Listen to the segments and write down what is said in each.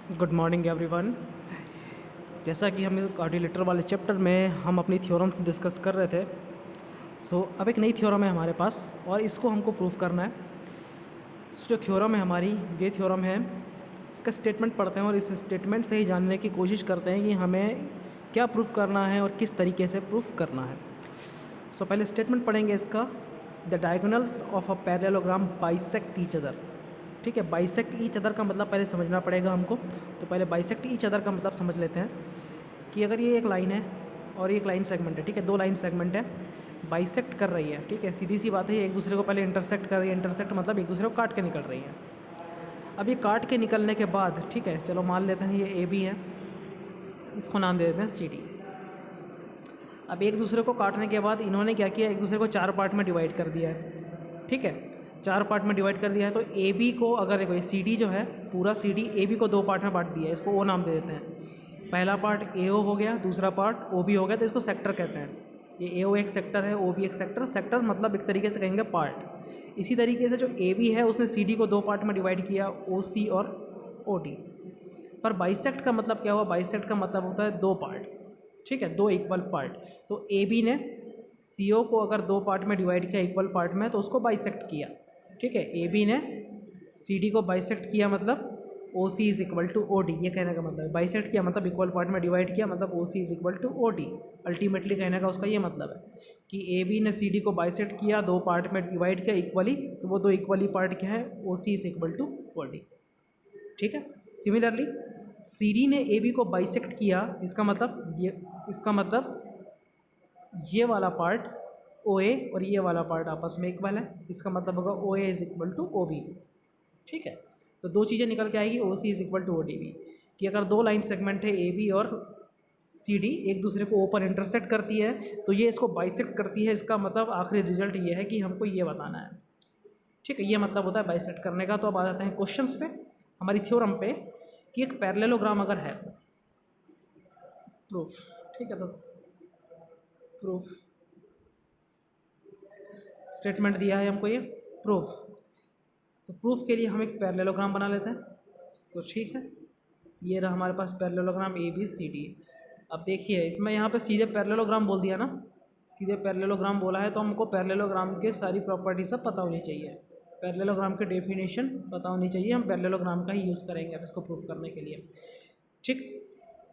Good morning everyone. जैसा कि हम क्वाड्रिलेटरल वाले चैप्टर में हम अपनी थ्योरम्स डिस्कस कर रहे थे। अब एक नई थ्योरम है हमारे पास और इसको हमको प्रूव करना है। जो थ्योरम है हमारी, ये थ्योरम है, इसका स्टेटमेंट पढ़ते हैं और इस स्टेटमेंट से ही जानने की कोशिश करते हैं कि हमें क्या प्रूफ करना है और किस तरीके से प्रूफ करना है। पहले स्टेटमेंट पढ़ेंगे इसका। The diagonals of a parallelogram bisect each other. ठीक है, बाइसेक्ट ईच अदर का मतलब पहले समझना पड़ेगा हमको। तो पहले बाइसेक्ट ईच अदर का मतलब समझ लेते हैं कि अगर ये एक लाइन है और एक लाइन सेगमेंट है, ठीक है, दो लाइन सेगमेंट है, बाइसेक्ट कर रही है, ठीक है, सीधी सी बात है, एक दूसरे को पहले इंटरसेक्ट कर रही है। इंटरसेक्ट मतलब एक दूसरे को काट के निकल रही है। अब ये काट के निकलने के बाद, ठीक है, चलो मान लेते हैं ये ए बी है, इसको नाम दे देते हैं सी डी। अब एक दूसरे को काटने के बाद इन्होंने क्या किया, एक दूसरे को चार पार्ट में डिवाइड कर दिया है। ठीक है, चार पार्ट में डिवाइड कर दिया है। तो ए बी को, अगर देखो ये सी डी जो है, पूरा सी डी ए बी को दो पार्ट में बांट दिया है, इसको ओ नाम दे देते हैं। पहला पार्ट ए ओ हो गया, दूसरा पार्ट ओ बी हो गया, तो इसको सेक्टर कहते हैं। ये ए ओ एक सेक्टर है, ओ बी एक सेक्टर। सेक्टर मतलब एक तरीके से कहेंगे पार्ट। इसी तरीके से जो ए बी है उसने सी डी को दो पार्ट में डिवाइड किया, ओ सी और ओ डी। पर बाइसेक्ट का मतलब क्या हुआ? बाइसेक्ट का मतलब होता है दो पार्ट, ठीक है, दो इक्वल पार्ट। तो ए बी ने सी ओ को अगर दो पार्ट में डिवाइड किया इक्वल पार्ट में, तो उसको बाइसेक्ट किया। ठीक है, ए बी ने सी डी को बाइसेक्ट किया, मतलब O C is equal to O D. ये कहने का मतलब है बाइसेक्ट किया मतलब इक्वल पार्ट में डिवाइड किया, मतलब O C is equal to O D. Ultimately कहने का उसका ये मतलब है कि ए बी ने सी डी को बाइसेक्ट किया, दो पार्ट में डिवाइड किया इक्वली, तो वो दो इक्वली पार्ट क्या है? O C is equal to O D. ठीक है, सिमिलरली सी डी ने ए बी को बाइसेक्ट किया, इसका मतलब ये वाला पार्ट ओ ए और ये वाला पार्ट आपस में इक्वल है। इसका मतलब होगा O A is equal to O B. ठीक है, तो दो चीज़ें निकल के आएगी, O C is equal to O D B. कि अगर दो लाइन सेगमेंट है ए बी और सी डी, एक दूसरे को ओ पर इंटरसेक्ट करती है, तो ये इसको बाइसेक्ट करती है। इसका मतलब आखिरी रिजल्ट ये है कि हमको ये बताना है। ठीक है, ये मतलब होता है बाइसेक्ट करने का। तो अब आ जाते हैं क्वेश्चंस पे, हमारी थ्योरम पे, कि एक पैरेललोग्राम अगर है, प्रूफ। ठीक है, तो प्रूफ स्टेटमेंट दिया है हमको, ये प्रूफ। तो प्रूफ के लिए हम एक पैरेललोग्राम बना लेते हैं। तो ठीक है, ये रहा हमारे पास parallelogram A B C D. अब देखिए, इसमें यहाँ पे सीधे पैरेललोग्राम बोल दिया ना, सीधे पैरेललोग्राम बोला है, तो हमको पैरेललोग्राम के सारी प्रॉपर्टी सब पता होनी चाहिए। पैरेललोग्राम के डेफिनेशन पता होनी चाहिए। हम पैरेललोग्राम का ही यूज़ करेंगे अब इसको प्रूफ करने के लिए। ठीक,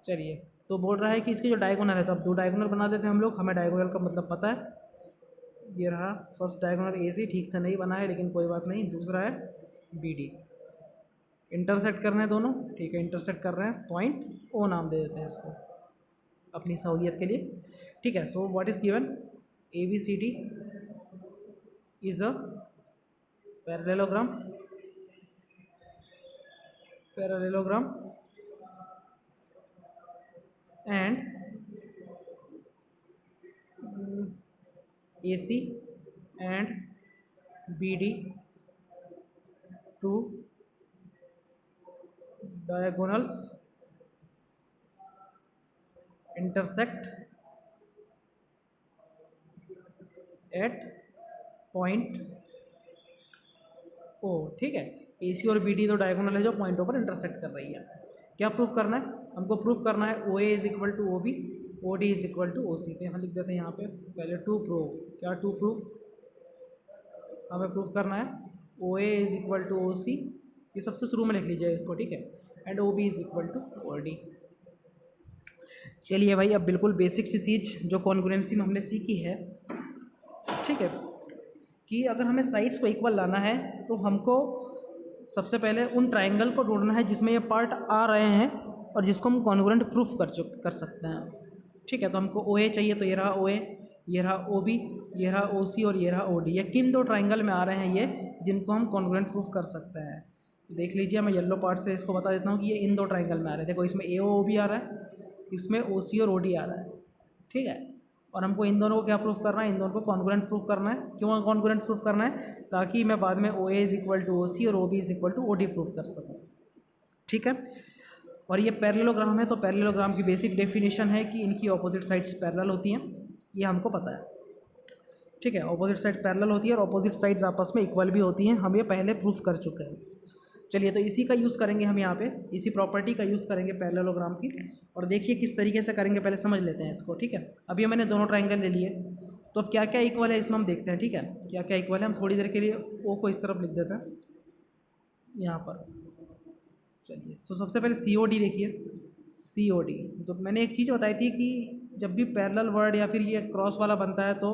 चलिए, तो बोल रहा है कि इसके जो डायगोनल है, तो अब दो डायगोनल बना देते हैं हम लोग। हमें डायगोनल का मतलब पता है। ये रहा फर्स्ट डायगोनल ए सी, ठीक से नहीं बना है लेकिन कोई बात नहीं। दूसरा है बी डी, इंटरसेक्ट करना है दोनों, ठीक है, इंटरसेक्ट कर रहे हैं, पॉइंट ओ नाम दे देते हैं इसको अपनी सहूलियत के लिए। ठीक है, so what is given? A B C D is a parallelogram, parallelogram and AC and BD two diagonals intersect at point O। ठीक है, AC और BD दो डायगोनल है जो पॉइंट O पर इंटरसेक्ट कर रही है। क्या प्रूफ करना है हमको? प्रूफ करना है OA is equal to OB, OD is equal to OC। तो यहाँ लिख देते हैं यहाँ पे पहले टू प्रूव। क्या टू प्रूफ? हमें प्रूफ करना है OA is equal to OC, ये सबसे शुरू में लिख लीजिए इसको, ठीक है, and OB is equal to OD। चलिए भाई, अब बिल्कुल बेसिक सी चीज़ जो कॉन्ग्रुएंसी में हमने सीखी है, ठीक है, कि अगर हमें साइड्स को इक्वल लाना है तो हमको सबसे पहले उन ट्राइंगल को ढूंढना है जिसमें ये पार्ट आ रहे हैं और जिसको हम कॉन्ग्रुएंट प्रूफ कर सकते हैं। ठीक है, तो हमको OA चाहिए, तो ये रहा OA, ये रहा OB, ये रहा OC और ये रहा OD। ये किन दो ट्राइंगल में आ रहे हैं ये, जिनको हम कॉन्ग्रुएंट प्रूफ कर सकते हैं? देख लीजिए, मैं येलो पार्ट से इसको बता देता हूँ कि ये इन दो ट्राइंगल में आ रहे हैं। देखो, इसमें AOB आ रहा है, इसमें OC और OD आ रहा है। ठीक है, और हमको इन दोनों को क्या प्रूफ करना है? इन दोनों को कॉन्ग्रुएंट प्रूफ करना है। क्यों कॉन्ग्रुएंट प्रूफ करना है? ताकि मैं बाद में OA is equal to OC और OB is equal to OD proof कर सकूँ। ठीक है, और ये पैरेललोग्राम है, तो पैरेललोग्राम की बेसिक डेफिनेशन है कि इनकी ऑपोजिट साइड्स पैरेलल होती हैं, ये हमको पता है। ठीक है, ऑपोजिट साइड पैरेलल होती है और ऑपोजिट साइड्स आपस में इक्वल भी होती हैं, हम ये पहले प्रूफ कर चुके हैं। चलिए तो इसी का यूज़ करेंगे हम यहाँ पे, इसी प्रॉपर्टी का यूज़ करेंगे पैरेललोग्राम की। और देखिए किस तरीके से करेंगे, पहले समझ लेते हैं इसको, ठीक है। अभी मैंने दोनों ट्राइंगल ले लिए, तो अब क्या क्या इक्वल है इसमें हम देखते हैं, ठीक है। क्या क्या इक्वल है, हम थोड़ी देर के लिए ओ को इस तरफ लिख देते हैं यहाँ पर। चलिए तो सबसे पहले COD देखिए, COD। तो मैंने एक चीज़ बताई थी कि जब भी पैरेलल वर्ड या फिर ये क्रॉस वाला बनता है, तो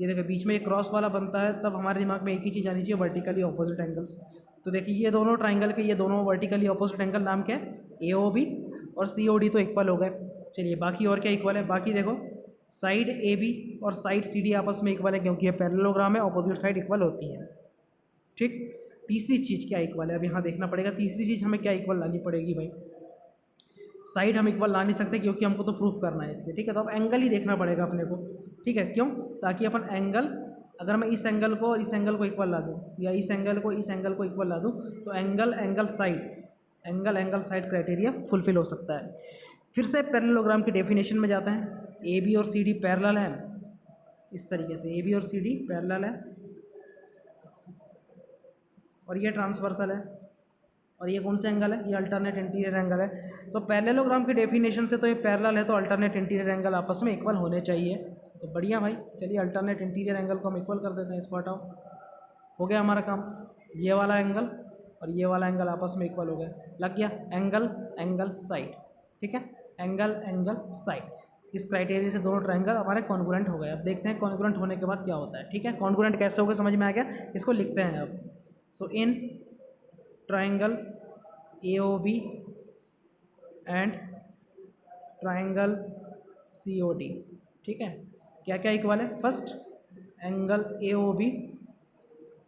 ये देखिए बीच में एक क्रॉस वाला बनता है, तब हमारे दिमाग में एक ही चीज़ आनी चाहिए, वर्टिकली ऑपोजिट एंगल्स। तो देखिए ये दोनों ट्राइंगल के ये दोनों वर्टिकली ऑपोजिट एंगल नाम क्या है, AOB, और COD तो इक्वल हो गए। चलिए बाकी और क्या इक्वल है, बाकी देखो साइड AB और साइड CD आपस में इक्वल है, क्योंकि ये पैरेललोग्राम है, ऑपोजिट साइड इक्वल होती है, ठीक। तीसरी चीज़ क्या इक्वल है, अब यहाँ देखना पड़ेगा, तीसरी चीज़ हमें क्या इक्वल लानी पड़ेगी भाई। साइड हम इक्वल ला नहीं सकते, क्योंकि हमको तो प्रूफ करना है इसके, ठीक है। तो अब एंगल ही देखना पड़ेगा अपने को, ठीक है। क्यों, ताकि अपन एंगल, अगर मैं इस एंगल को और इस एंगल को इक्वल ला दूँ, या इस एंगल को इस एंगल को इक्वल ला दूँ, तो एंगल साइड क्राइटेरिया फुलफिल हो सकता है। फिर से पैरेललोग्राम की डेफिनेशन में जाते हैं। AB और CD पैरेलल है, इस तरीके से AB और CD पैरेलल है, और ये ट्रांसवर्सल है, और ये कौन सा एंगल है, ये अल्टरनेट इंटीरियर एंगल है। तो पैरेललोग्राम की डेफिनेशन से तो ये पैरेलल है, तो अल्टरनेट इंटीरियर एंगल आपस में इक्वल होने चाहिए। तो बढ़िया भाई, चलिए अल्टरनेट इंटीरियर एंगल को हम इक्वल कर देते हैं, इसको हटाओ, हो गया हमारा काम। ये वाला एंगल और ये वाला एंगल आपस में इक्वल हो गया, लग गया एंगल साइड, ठीक है। एंगल साइड, इस क्राइटेरिया से दोनों ट्राइंगल हमारे कॉन्ग्रुएंट हो गए। अब देखते हैं कॉन्ग्रुएंट होने के बाद क्या होता है, ठीक है। कॉन्ग्रुएंट कैसे होगा समझ में आ गया, इसको लिखते हैं अब। So in triangle AOB and triangle COD, ठीक है, क्या क्या इक्वल है। First, angle AOB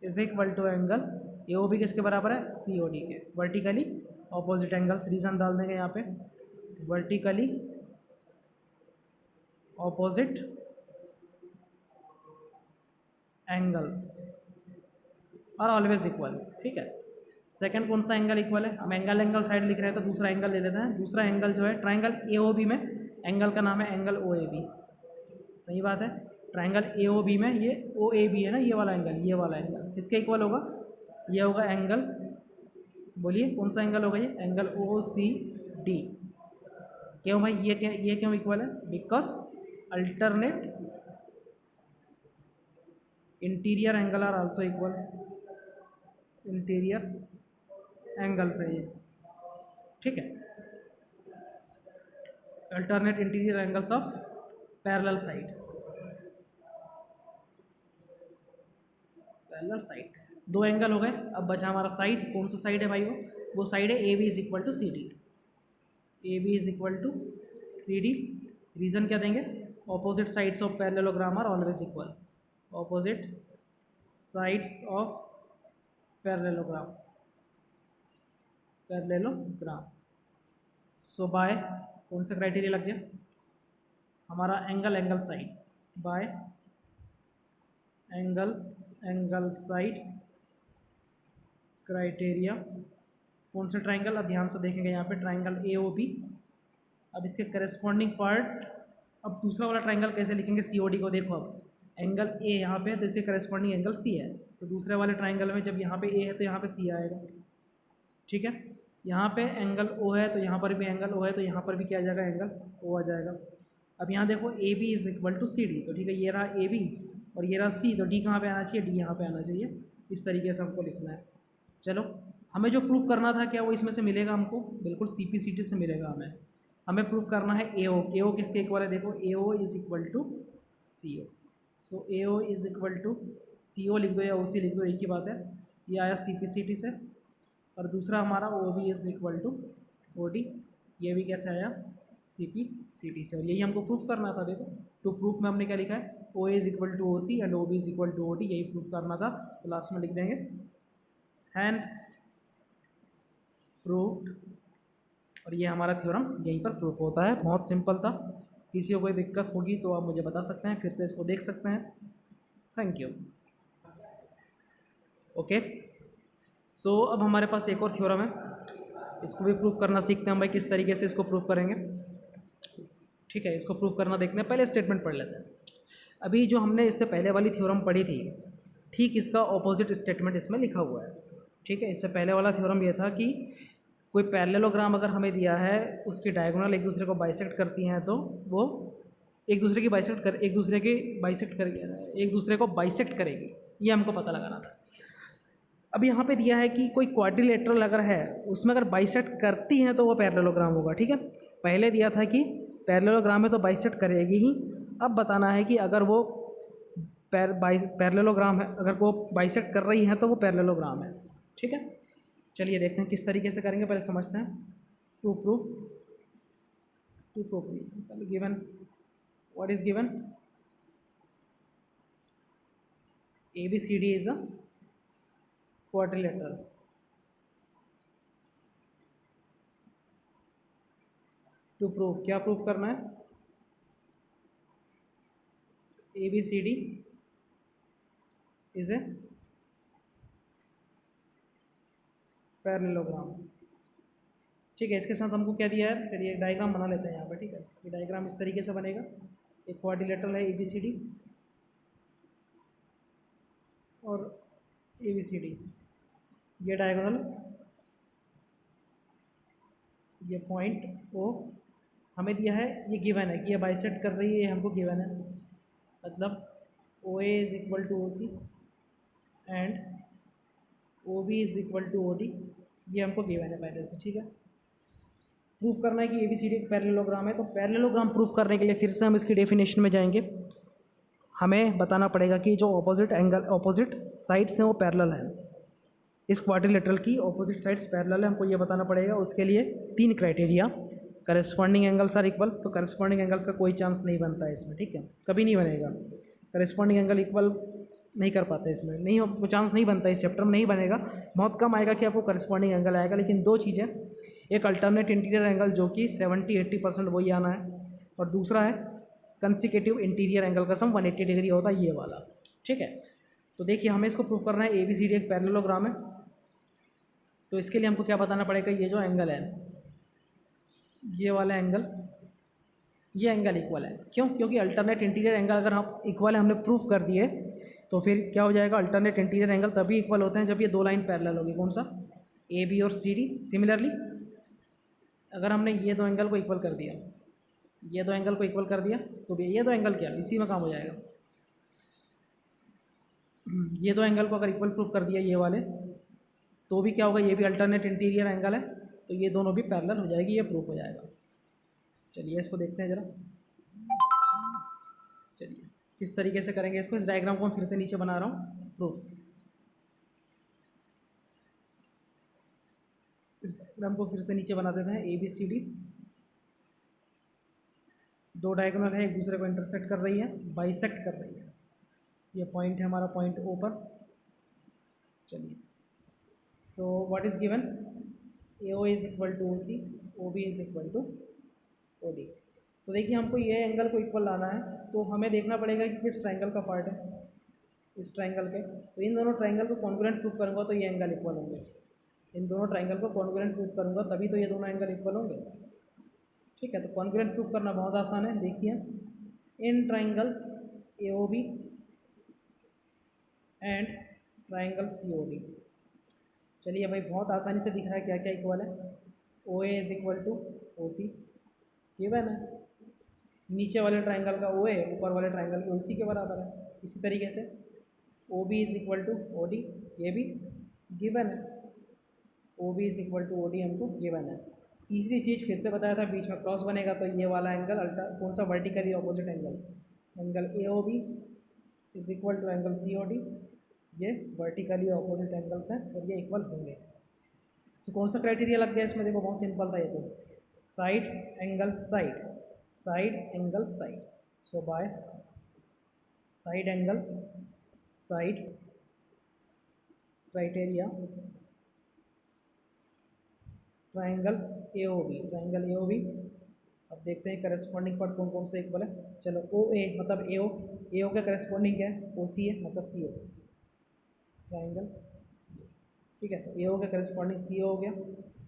is equal to angle AOB किसके बराबर है, COD के, वर्टिकली ऑपोजिट एंगल्स। रीजन डाल देंगे यहाँ पे, vertically opposite angles are always equal, ठीक है। सेकंड कौन सा एंगल इक्वल है, हम एंगल साइड लिख रहे हैं, तो दूसरा एंगल ले लेते हैं। दूसरा एंगल जो है ट्राइंगल AOB में, एंगल का नाम है एंगल OAB, सही बात है। ट्राइंगल AOB में ये OAB है ना, ये वाला एंगल किसके इक्वल होगा, ये होगा एंगल, बोलिए कौन सा एंगल होगा, ये एंगल OCD। क्यों भाई, ये क्यों इक्वल है, because alternate interior angle are also equal, interior angle से ये, ठीक है। Alternate interior angles of parallel side, दो एंगल हो गए। अब बचा हमारा साइड, कौन सा साइड है भाई, वो साइड है AB is equal to CD, AB is equal to CD। Reason क्या देंगे, opposite sides of parallelogram are always equal, opposite sides of parallelogram, so by कौन सा क्राइटेरिया लग गया हमारा, angle side, by angle side criteria. कौन सा triangle, अब ध्यान से देखेंगे यहाँ पे ट्राइंगल AOB। अब इसके करेस्पॉन्डिंग पार्ट, अब दूसरा वाला ट्राइंगल कैसे लिखेंगे COD को, देखो अब एंगल A यहाँ पे है, तो इसके करेस्पॉन्डिंग एंगल C है, तो दूसरे वाले ट्राइंगल में जब यहाँ पे A है तो यहाँ पे C आएगा, ठीक है। यहाँ पे एंगल O है, तो यहाँ पर भी एंगल O है, तो यहाँ पर भी क्या आ जाएगा, एंगल O आ जाएगा। अब यहाँ देखो AB is equal to CD, तो ठीक है, ये रहा AB और ये रहा C, तो D कहाँ पे आना चाहिए, D यहाँ पे आना चाहिए। इस तरीके से हमको लिखना है। चलो, हमें जो प्रूव करना था क्या वो इसमें से मिलेगा हमको, बिल्कुल CPCT से मिलेगा हमें प्रूव करना है AO किसके इक्वल है, देखो AO is equal to CO। So AO is equal to CO लिख दो या OC लिख दो, एक ही बात है। ये आया CPCT से, और दूसरा हमारा OB is equal to OD, ये भी कैसे आया, CPCT से। और यही हमको प्रूफ करना था। देखो टू प्रूफ में हमने क्या लिखा है, OA is equal to OC and OB is equal to OD, यही प्रूफ करना था। तो लास्ट में लिख देंगे हैंस प्रूव्ड, और ये हमारा थ्योरम यहीं पर प्रूफ होता है। बहुत सिंपल था, किसी को कोई दिक्कत होगी तो आप मुझे बता सकते हैं, फिर से इसको देख सकते हैं। Thank you. ओके, सो अब हमारे पास एक और थ्योरम है, इसको भी प्रूफ करना सीखते हैं भाई, किस तरीके से इसको प्रूफ करेंगे। ठीक है, इसको प्रूफ करना देखते हैं। पहले स्टेटमेंट पढ़ लेते हैं। अभी जो हमने इससे पहले वाली थ्योरम पढ़ी थी, ठीक इसका ऑपोजिट स्टेटमेंट इसमें लिखा हुआ है। ठीक है। इससे पहले वाला थ्योरम ये था कि कोई पैरेललोग्राम अगर हमें दिया है, उसकी डायगोनल एक दूसरे को बाइसेक्ट करती हैं, तो वो एक दूसरे को बाइसेक्ट करेगी, ये हमको पता लगाना था। अब यहाँ पे दिया है कि कोई क्वाड्रिलेटरल अगर है, उसमें अगर बाइसेक्ट करती हैं तो वो पैरेललोग्राम होगा। ठीक है, पहले दिया था कि पैरेललोग्राम है तो बाइसेक्ट करेगी ही। अब बताना है कि अगर वो पैरेललोग्राम है, अगर वो बाइसेक्ट कर रही है तो वो पैरेललोग्राम है। ठीक है, चलिए देखते हैं किस तरीके से करेंगे, पहले समझते हैं। टू प्रूफ पहले given, what is given, ABCD is a quadrilateral. To proof, क्या प्रूफ करना है, ABCD इज ए पैरेललोग्राम। ठीक है, इसके साथ हमको क्या दिया है, चलिए एक डायग्राम बना लेते हैं यहाँ पे। ठीक है, ये डायग्राम इस तरीके से बनेगा। एक क्वाड्रिलेटरल है ABCD और ABCD, ये डायगोनल, ये पॉइंट O हमें दिया है, ये गिवन है कि ये बाइसेक्ट कर रही है, ये हमको गिवन है। मतलब OA is equal to OC and OB is equal to OD, ये हमको गिवन है पहले से। ठीक है, प्रूफ करना है कि ABCD एक पैरेललोग्राम है। तो पैरेललोग्राम प्रूफ करने के लिए फिर से हम इसकी डेफिनेशन में जाएंगे। हमें बताना पड़ेगा कि जो ऑपोजिट साइड्स हैं वो पैरेलल हैं। इस क्वाड्रिलेटरल की ऑपोजिट साइड्स पैरेलल है, हमको ये बताना पड़ेगा। उसके लिए 3 criteria, corresponding angles are equal. तो करस्पॉन्डिंग एंगल्स का कोई चांस नहीं बनता है इसमें। ठीक है, कभी नहीं बनेगा, करस्पॉन्डिंग एंगल इक्वल नहीं कर पाते इसमें, नहीं हो, चांस नहीं बनता, इस चैप्टर में नहीं बनेगा। बहुत कम आएगा कि आपको करस्पॉन्डिंग एंगल आएगा। लेकिन 2 चीज़ें, एक अल्टरनेट इंटीरियर एंगल जो कि 70-80% वही आना है, और दूसरा है कंसिक्यूटिव इंटीरियर एंगल का सम 180 डिग्री होता है, ये वाला। ठीक है, तो देखिए हमें इसको प्रूव करना है, ABCD एक पैरेललोग्राम है। तो इसके लिए हमको क्या बताना पड़ेगा, ये जो एंगल है, ये वाला एंगल, ये एंगल इक्वल है। क्यों? क्योंकि अल्टरनेट इंटीरियर एंगल अगर हम इक्वल है, हमने प्रूफ कर दिए, तो फिर क्या हो जाएगा, अल्टरनेट इंटीरियर एंगल तभी इक्वल होते हैं जब ये 2 लाइन पैरेलल होगी। कौन सा, AB और CD। सिमिलरली अगर हमने ये 2 एंगल को इक्वल कर दिया, ये 2 एंगल को इक्वल कर दिया, तो ये 2 एंगल क्या, इसी में काम हो जाएगा। ये 2 एंगल को अगर इक्वल प्रूफ कर दिया ये वाले, तो भी क्या होगा, ये भी अल्टरनेट इंटीरियर एंगल है, तो ये दोनों भी पैरेलल हो जाएगी, ये प्रूफ हो जाएगा। चलिए इसको देखते हैं ज़रा। चलिए किस तरीके से करेंगे इसको, इस डायग्राम को मैं फिर से नीचे बना रहा हूँ, प्रूफ। इस डायग्राम को फिर से नीचे बना देते हैं। ABCD 2 डायगोनल है, एक दूसरे को इंटरसेक्ट कर रही है, बाइसेक्ट कर रही है। ये पॉइंट है हमारा, पॉइंट O पर। चलिए, so what is given, AO is equal to OC, OB is equal to OD। तो देखिए हमको ये एंगल को इक्वल लाना है, तो हमें देखना पड़ेगा कि किस ट्रायंगल का पार्ट है, इस ट्रायंगल के। तो इन दोनों ट्रायंगल को कॉन्ग्रुएंट प्रूफ करूँगा तो ये एंगल इक्वल होंगे। इन दोनों ट्रायंगल को कॉन्ग्रुएंट प्रूफ करूँगा तभी तो ये दोनों एंगल इक्वल होंगे। ठीक है, तो कॉन्ग्रुएंट प्रूफ करना बहुत आसान है। देखिए, in triangle AOB and triangle COD। चलिए भाई, बहुत आसानी से दिख रहा है क्या क्या इक्वल है। OA is equal to OC, given है। नीचे वाले ट्रायंगल का OA ऊपर वाले ट्रायंगल के OC के बराबर है। इसी तरीके से OB is equal to OD, ये भी गिवन है। OB is equal to OD हमको गिवन है। तीसरी चीज़ फिर से बताया था, बीच में क्रॉस बनेगा तो ये वाला एंगल कौन सा, vertically opposite angle, angle AOB is equal to angle COD। ये वर्टिकली ऑपोजिट एंगल्स हैं और ये इक्वल होंगे। सो कौन सा क्राइटेरिया लग गया इसमें, देखो बहुत सिंपल था ये तो, side angle side, side angle side. So by side angle side criteria triangle AOB। अब देखते हैं करस्पॉन्डिंग पार्ट कौन कौन से इक्वल है। चलो OA मतलब AO का करस्पॉन्डिंग क्या है, OC है, मतलब CO, ट्रायंगल CO। ठीक है, तो AO के करस्पॉन्डिंग CO हो गया।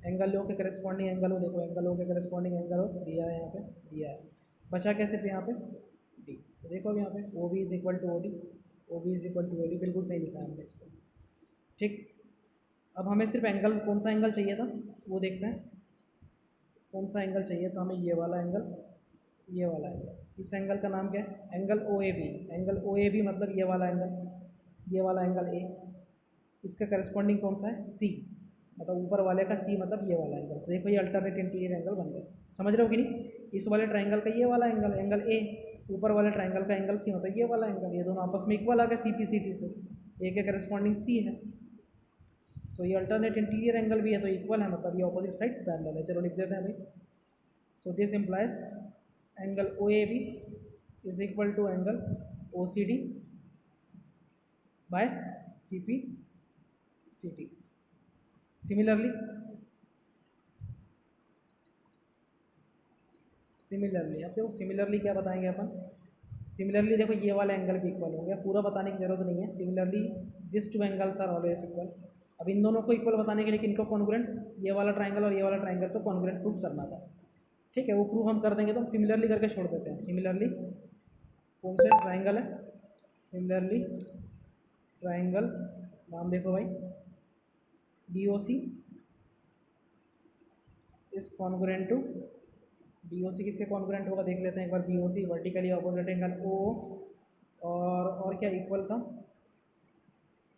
एंगल O के करस्पॉन्डिंग एंगल O, देखो एंगल O के करस्पॉन्डिंग एंगल O दिया है, यहाँ पे दिया है। बचा कैसे पे यहाँ पे D। तो देखो अब यहाँ पे OB is equal to OD, OB is equal to OD, बिल्कुल सही लिखा है हमने इसको। ठीक, अब हमें सिर्फ एंगल, कौन सा एंगल चाहिए था वो देखते हैं। कौन सा एंगल चाहिए था हमें? ये वाला एंगल, ये वाला एंगल। इस एंगल का नाम क्या है? Angle O A B. Angle O A B मतलब ये वाला एंगल, ये वाला एंगल ए। इसका करस्पॉन्डिंग कौन सा है? सी। मतलब ऊपर वाले का सी मतलब ये वाला एंगल। देखो ये अल्टरनेट इंटीरियर एंगल बन गया। समझ रहे हो कि नहीं? इस वाले ट्राइंगल का ये वाला एंगल, एंगल ए, ऊपर वाले ट्राइंगल का एंगल सी मतलब ये वाला एंगल। ये दोनों आपस में इक्वल आ गए सी पी सी टी से। ए के करस्पॉन्डिंग सी है। सो ये अल्टरनेट इंटीरियर एंगल भी है तो इक्वल है, मतलब ये ऑपोजिट साइड पैरेलल है। चलो लिख देते हैं भाई। So this implies angle O A B is equal to angle O C D by C P C T. Similarly अब देखो, सिमिलरली क्या बताएंगे अपन? सिमिलरली देखो ये वाला एंगल भी इक्वल हो गया, पूरा बताने की जरूरत नहीं है। Similarly this two angles are always equal. अब इन दोनों को इक्वल बताने के लिए इनको कॉन्ग्रुएंट, ये वाला ट्राइंगल और ये वाला ट्राइंगल को कॉन्ग्रुएंट प्रूफ करना था। ठीक है, वो प्रूफ हम कर देंगे। तो हम सिमिलरली करके छोड़ देते हैं। सिमिलरली कौन सा ट्राइंगल है? सिमिलरली ट्राइंगल, नाम देखो भाई, B O C is congruent to, B O C किससे कॉन्ग्रुएंट होगा देख लेते हैं एक बार। B O C vertically opposite angle O, और क्या इक्वल था?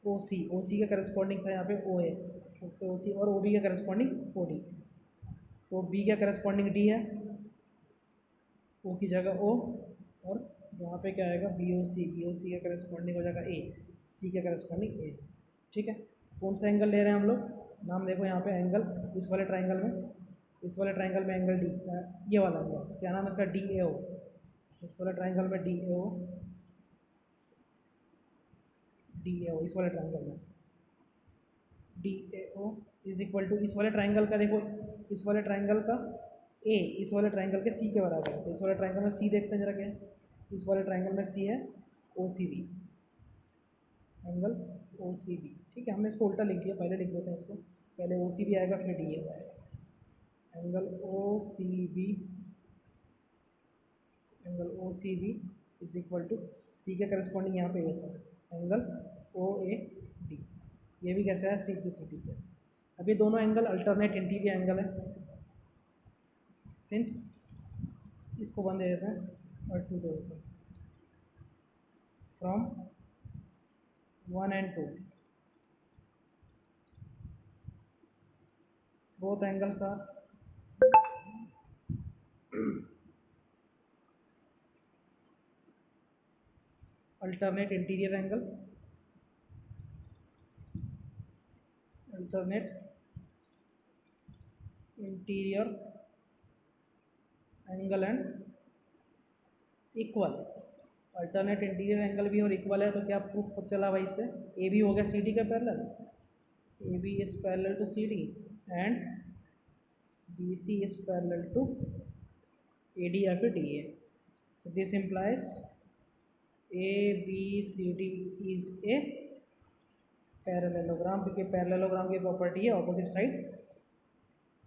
ओ सी। ओ सी के करस्पॉन्डिंग था यहाँ पे ओ ए, उससे ओ सी, और ओ बी के करस्पॉन्डिंग ओ डी। तो बी के करस्पॉन्डिंग डी है, ओ की जगह ओ, और यहाँ पे क्या आएगा? B O C. B O सी के करस्पॉन्डिंग हो जाएगा ए, सी के करस्पॉन्डिंग ए। ठीक है, कौन सा एंगल ले रहे हैं हम लोग? नाम देखो यहाँ पे, एंगल इस वाले ट्राइंगल में, इस वाले ट्राइंगल में एंगल डी, ये वाला एंगल क्या नाम है इसका? डी ए ओ। इस वाले ट्राइंगल में D A O, D A ओ इस वाले ट्राइंगल में D A O is equal to, इस वाले ट्राइंगल का देखो, इस वाले ट्राइंगल का ए इस वाले ट्राइंगल के सी के बराबर है। तो इस वाले ट्राइंगल में सी देखते हैं जरा क्या है। इस वाले ट्राइंगल में सी है O C B, angle O C B. ठीक है, हमने इसको उल्टा लिख दिया, पहले लिख देते हैं इसको। पहले ओ सी बी आएगा फिर डी ए आएगा। Angle O C B, angle O C B is equal to, C के करस्पॉन्डिंग यहाँ पे ये था एंगल ओ ए डी। ये भी कैसे है? सी पी सी टी से। अभी दोनों एंगल अल्टरनेट इंटीरियर एंगल है। सिंस इसको वन दे देते हैं और टू दे देते हैं। From 1 and 2 both angles are alternate interior angle, alternate interior angle and equal। Alternate interior angle भी और इक्वल है, तो क्या प्रूफ चला भाई इससे? ए बी हो गया सी डी का parallel, A B is parallel to C D and B C is parallel to A D या फिर D A. So this implies A B C D is a parallelogram, क्योंकि parallelogram की property है opposite side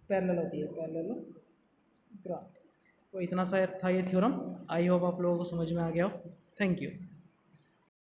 parallel होती है, parallelogram. तो इतना सा था ये थ्योरम। आई होप आप लोगों को समझ में आ गया हो। Thank you.